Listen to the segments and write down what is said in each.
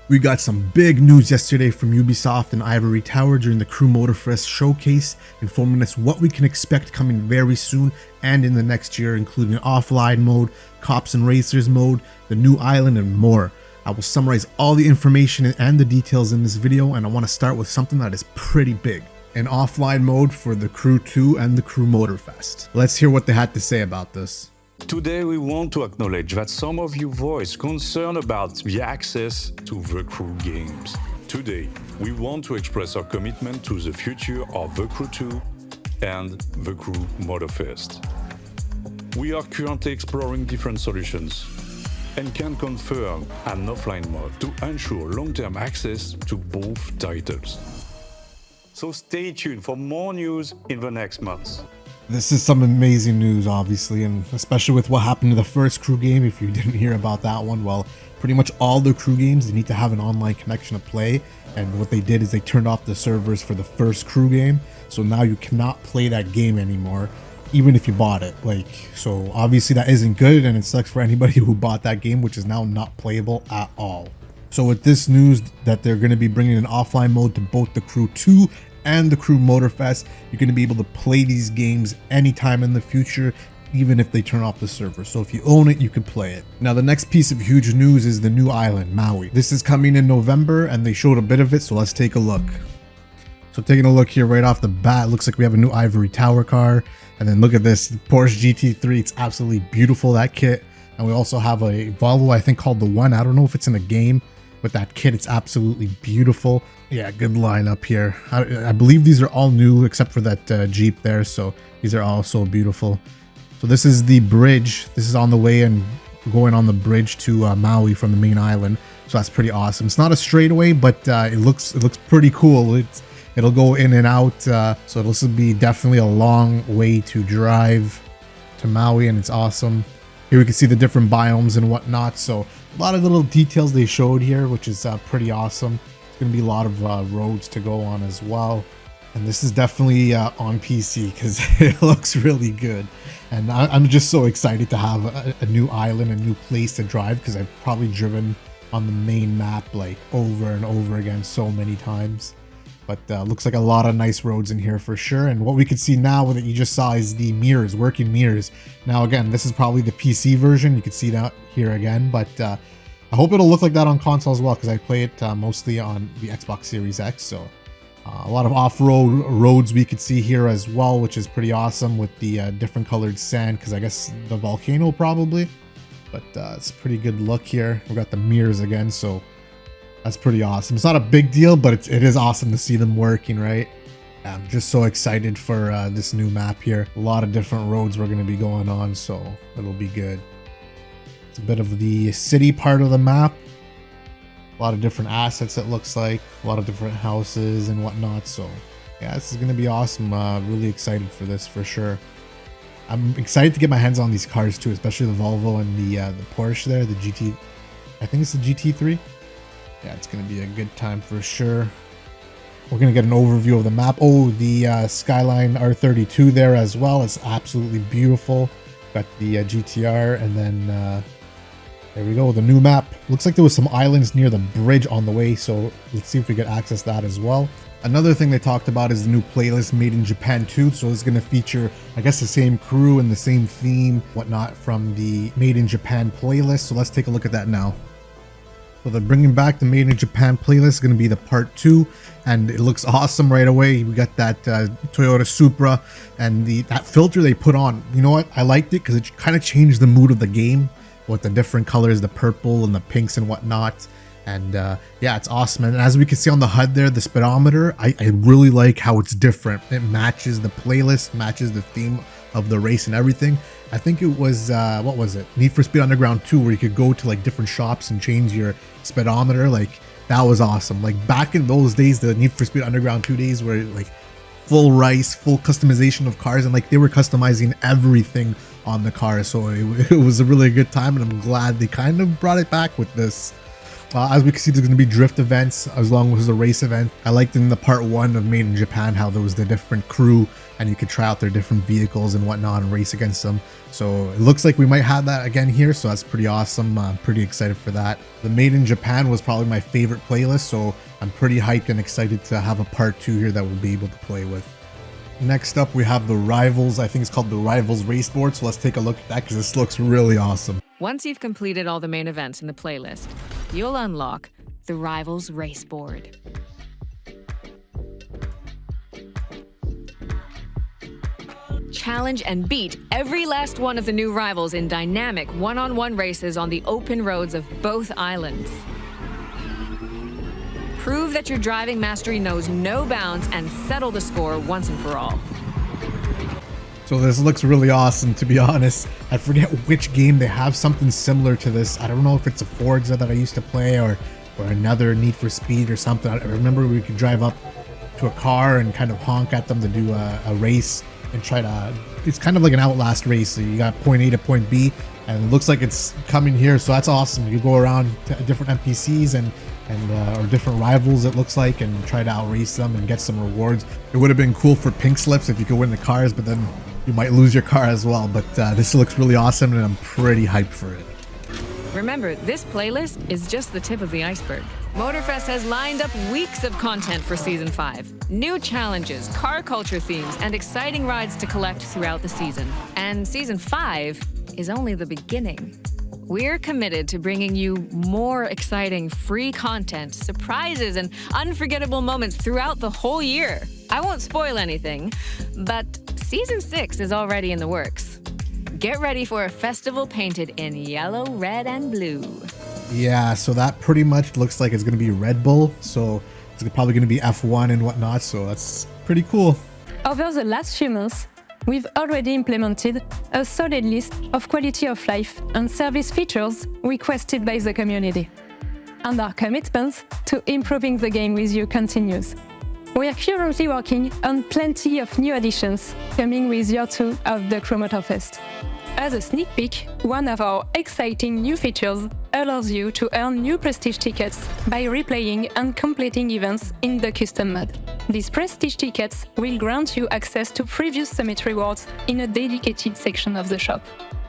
We got some big news yesterday from Ubisoft and Ivory Tower during the Crew Motorfest showcase, informing us what we can expect coming very soon and in the next year, including offline mode, cops and racers mode, the new island, and more. I will summarize all the information and the details in this video, and I want to start with something that is pretty big. An offline mode for the Crew 2 and the Crew Motorfest. Let's hear what they had to say about this. Today we want to acknowledge that some of you voiced concern about the access to the Crew games. Today we want to express our commitment to the future of the Crew 2 and the Crew Motorfest. We are currently exploring different solutions and can confirm an offline mode to ensure long-term access to both titles. So stay tuned for more news in the next months. This is some amazing news, obviously, and especially with what happened to the first Crew game. If you didn't hear about that one, well, pretty much all the Crew games, they need to have an online connection to play, and what they did is they turned off the servers for the first Crew game, so now you cannot play that game anymore, even if you bought it. So obviously that isn't good, and it sucks for anybody who bought that game, which is now not playable at all. So with this news that they're going to be bringing an offline mode to both the Crew 2 and the Crew Motorfest, you're going to be able to play these games anytime in the future, even if they turn off the server. So if you own it, you can play it. Now the next piece of huge news is the new island, Maui. This is coming in November, and they showed a bit of it, so let's take a look. So taking a look here right off the bat, looks like we have a new Ivory Tower car, and then look at this Porsche GT3. It's absolutely beautiful, that kit. And we also have a Volvo, I think called the One. I don't know if it's in the game. With that kit, it's absolutely beautiful. Yeah, good lineup here. I believe these are all new except for that Jeep there, so these are all so beautiful. So this is the bridge. This is on the way and going on the bridge to Maui from the main island, so that's pretty awesome. It's not a straightaway, but it looks pretty cool. It'll go in and out, so this will be definitely a long way to drive to Maui, and it's awesome. Here we can see the different biomes and whatnot, so a lot of little details they showed here, which is pretty awesome. It's going to be a lot of roads to go on as well. And this is definitely on PC because it looks really good. And I'm just so excited to have a new island, a new place to drive, because I've probably driven on the main map like over and over again so many times. But looks like a lot of nice roads in here for sure. And what we can see now that you just saw is the mirrors, working mirrors. Now again, this is probably the PC version. You can see that here again, but I hope it'll look like that on console as well, because I play it mostly on the Xbox Series X. So a lot of off-road roads we could see here as well, which is pretty awesome with the different colored sand, because I guess the volcano probably. But it's a pretty good look here. We got the mirrors again, so that's pretty awesome. It's not a big deal, but it is awesome to see them working, right? I'm just so excited for this new map here. A lot of different roads we're going to be going on, so it'll be good. It's a bit of the city part of the map. A lot of different assets, it looks like. A lot of different houses and whatnot, so yeah, this is going to be awesome. Really excited for this for sure. I'm excited to get my hands on these cars too, especially the Volvo and the Porsche there, the GT. I think it's the GT3. Yeah, it's going to be a good time for sure. We're going to get an overview of the map. Oh, the Skyline R32 there as well. It's absolutely beautiful. Got the GTR, and then there we go, the new map. Looks like there was some islands near the bridge on the way, so let's see if we can access that as well. Another thing they talked about is the new playlist Made in Japan 2. So it's going to feature, I guess, the same crew and the same theme, whatnot, from the Made in Japan playlist. So let's take a look at that now. So they're bringing back the Made in Japan playlist. It's going to be the part 2, and it looks awesome right away. We got that Toyota Supra and that filter they put on. You know what? I liked it because it kind of changed the mood of the game with the different colors, the purple and the pinks and whatnot. And yeah, it's awesome. And as we can see on the HUD there, the speedometer, I really like how it's different. It matches the playlist, matches the theme of the race and everything. I think it was, what was it? Need for Speed Underground 2, where you could go to like different shops and change your speedometer. Like, that was awesome. Like back in those days, the Need for Speed Underground 2 days, were like full rice, full customization of cars, and like they were customizing everything on the car. So it was a really good time, and I'm glad they kind of brought it back with this. As we can see, there's going to be drift events as long as the race event. I liked in the part 1 of Made in Japan how there was the different crew and you could try out their different vehicles and whatnot and race against them. So it looks like we might have that again here, so that's pretty awesome. I'm pretty excited for that. The Made in Japan was probably my favorite playlist, so I'm pretty hyped and excited to have a part 2 here that we'll be able to play with. Next up, we have the Rivals. I think it's called the Rivals Race Board, so let's take a look at that because this looks really awesome. Once you've completed all the main events in the playlist, you'll unlock the Rivals Race Board. Challenge and beat every last one of the new rivals in dynamic one-on-one races on the open roads of both islands. Prove that your driving mastery knows no bounds and settle the score once and for all. So this looks really awesome, to be honest. I forget which game they have something similar to this. I don't know if it's a Forza that I used to play or another Need for Speed or something. I remember we could drive up to a car and kind of honk at them to do a race and try to... It's kind of like an Outlast race. So you got point A to point B, and it looks like it's coming here. So that's awesome. You go around to different NPCs or different rivals, it looks like, and try to outrace them and get some rewards. It would have been cool for pink slips if you could win the cars, but then you might lose your car as well. But this looks really awesome, and I'm pretty hyped for it. Remember, this playlist is just the tip of the iceberg. Motorfest has lined up weeks of content for Season 5. New challenges, car culture themes, and exciting rides to collect throughout the season. And Season 5 is only the beginning. We're committed to bringing you more exciting free content, surprises, and unforgettable moments throughout the whole year. I won't spoil anything, but Season 6 is already in the works. Get ready for a festival painted in yellow, red, and blue. Yeah, so that pretty much looks like it's going to be Red Bull, so it's probably going to be F1 and whatnot, so that's pretty cool. Over the last few months, we've already implemented a solid list of quality of life and service features requested by the community. And our commitment to improving the game with you continues. We are currently working on plenty of new additions coming with year 2 of the Crew Motorfest. As a sneak peek, one of our exciting new features allows you to earn new prestige tickets by replaying and completing events in the custom mode. These prestige tickets will grant you access to previous summit rewards in a dedicated section of the shop.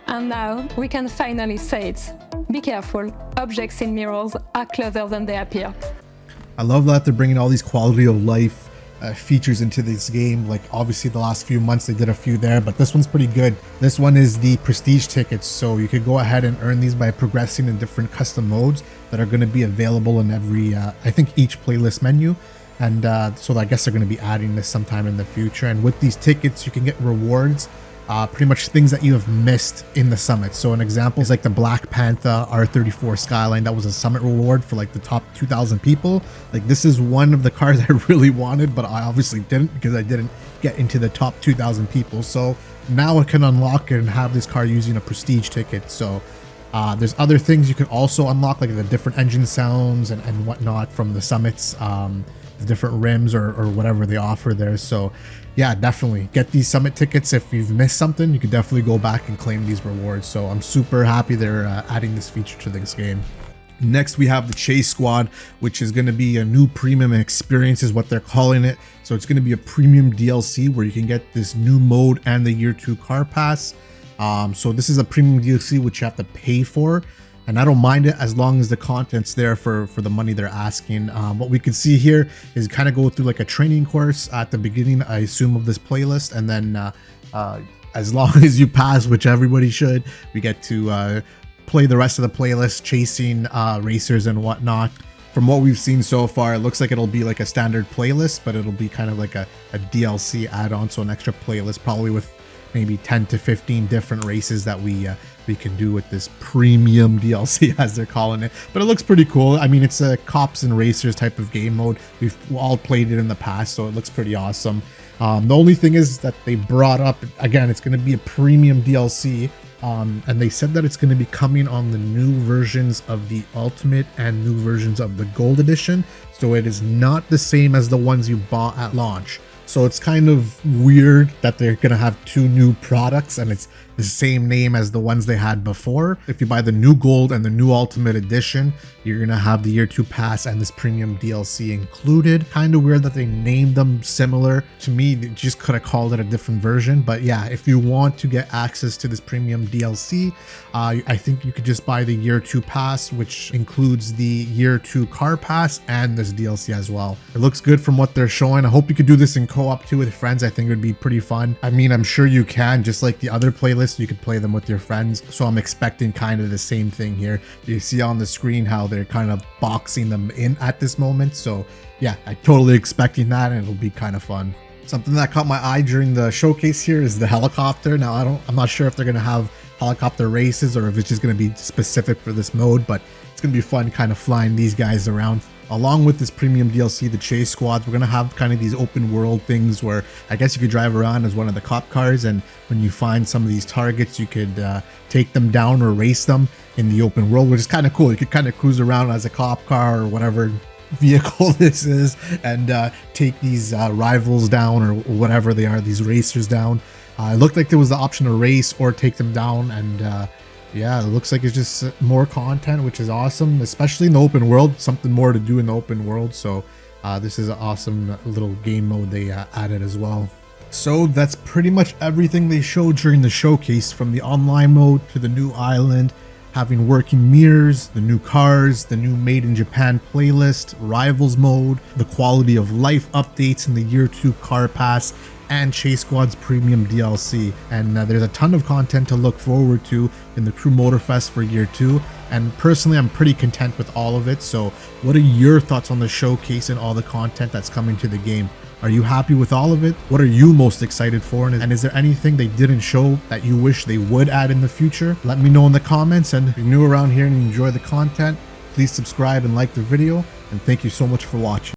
And now we can finally say it. Be careful, objects in mirrors are closer than they appear. I love that they're bringing all these quality of life features into this game. Like obviously the last few months they did a few there, but this one's pretty good. This one is the prestige tickets, so you could go ahead and earn these by progressing in different custom modes that are going to be available in every I think each playlist menu. And so I guess they're going to be adding this sometime in the future. And with these tickets you can get rewards, pretty much things that you have missed in the summit. So an example is like the Black Panther R34 Skyline. That was a summit reward for like the top 2,000 people. Like this is one of the cars I really wanted, but I obviously didn't because I didn't get into the top 2,000 people. So now I can unlock it and have this car using a prestige ticket. So there's other things you can also unlock, like the different engine sounds and whatnot from the summits, the different rims or whatever they offer there. So yeah, definitely get these summit tickets. If you've missed something, you could definitely go back and claim these rewards. So I'm super happy they're adding this feature to this game. Next, we have the Chase Squad, which is going to be a new premium experience is what they're calling it. So it's going to be a premium DLC where you can get this new mode and the year 2 car pass. So this is a premium DLC which you have to pay for, and I don't mind it as long as the content's there for the money they're asking. What we can see here is kind of go through like a training course at the beginning, I assume, of this playlist, and then as long as you pass, which everybody should, we get to play the rest of the playlist, chasing racers and whatnot. From what we've seen so far, it looks like it'll be like a standard playlist, but it'll be kind of like a DLC add-on, so an extra playlist, probably with maybe 10 to 15 different races that we can do with this premium DLC, as they're calling it. But it looks pretty cool. I mean, it's a cops and racers type of game mode. We've all played it in the past, so it looks pretty awesome. The only thing is that they brought up, again, it's going to be a premium DLC, and they said that it's going to be coming on the new versions of the Ultimate and new versions of the Gold Edition, so it is not the same as the ones you bought at launch. So it's kind of weird that they're going to have 2 new products, and it's the same name as the ones they had before. If you buy the new gold and the new ultimate edition, you're gonna have the year 2 pass and this premium DLC included. Kind of weird that they named them similar. To me, they just could have called it a different version. But yeah, if you want to get access to this premium DLC, I think you could just buy the year 2 pass, which includes the year 2 car pass and this DLC as well. It looks good from what they're showing. I hope you could do this in co-op too with friends. I think it would be pretty fun. I mean, I'm sure you can, just like the other playlists, you could play them with your friends. So I'm expecting kind of the same thing here. You see on the screen how they're kind of boxing them in at this moment. So yeah, I'm totally expecting that, and it'll be kind of fun. Something that caught my eye during the showcase here is the helicopter. Now I'm not sure if they're gonna have helicopter races or if it's just gonna be specific for this mode, but it's gonna be fun kind of flying these guys around. Along with this premium DLC, the chase squads, we're gonna have kind of these open world things where I guess you could drive around as one of the cop cars, and when you find some of these targets, you could take them down or race them in the open world, which is kind of cool. You could kind of cruise around as a cop car or whatever vehicle this is and take these rivals down or whatever they are, these racers down. It looked like there was the option to race or take them down, and yeah, it looks like it's just more content, which is awesome, especially in the open world. Something more to do in the open world. So this is an awesome little game mode they added as well. So that's pretty much everything they showed during the showcase, from the online mode to the new island, having working mirrors, the new cars, the new Made in Japan playlist, rivals mode, the quality of life updates in the year 2 car pass, and Chase Squad's premium DLC. And there's a ton of content to look forward to in the Crew Motorfest for year 2. And personally, I'm pretty content with all of it. So what are your thoughts on the showcase and all the content that's coming to the game? Are you happy with all of it? What are you most excited for? And is there anything they didn't show that you wish they would add in the future? Let me know in the comments. And if you're new around here and you enjoy the content, please subscribe and like the video. And thank you so much for watching.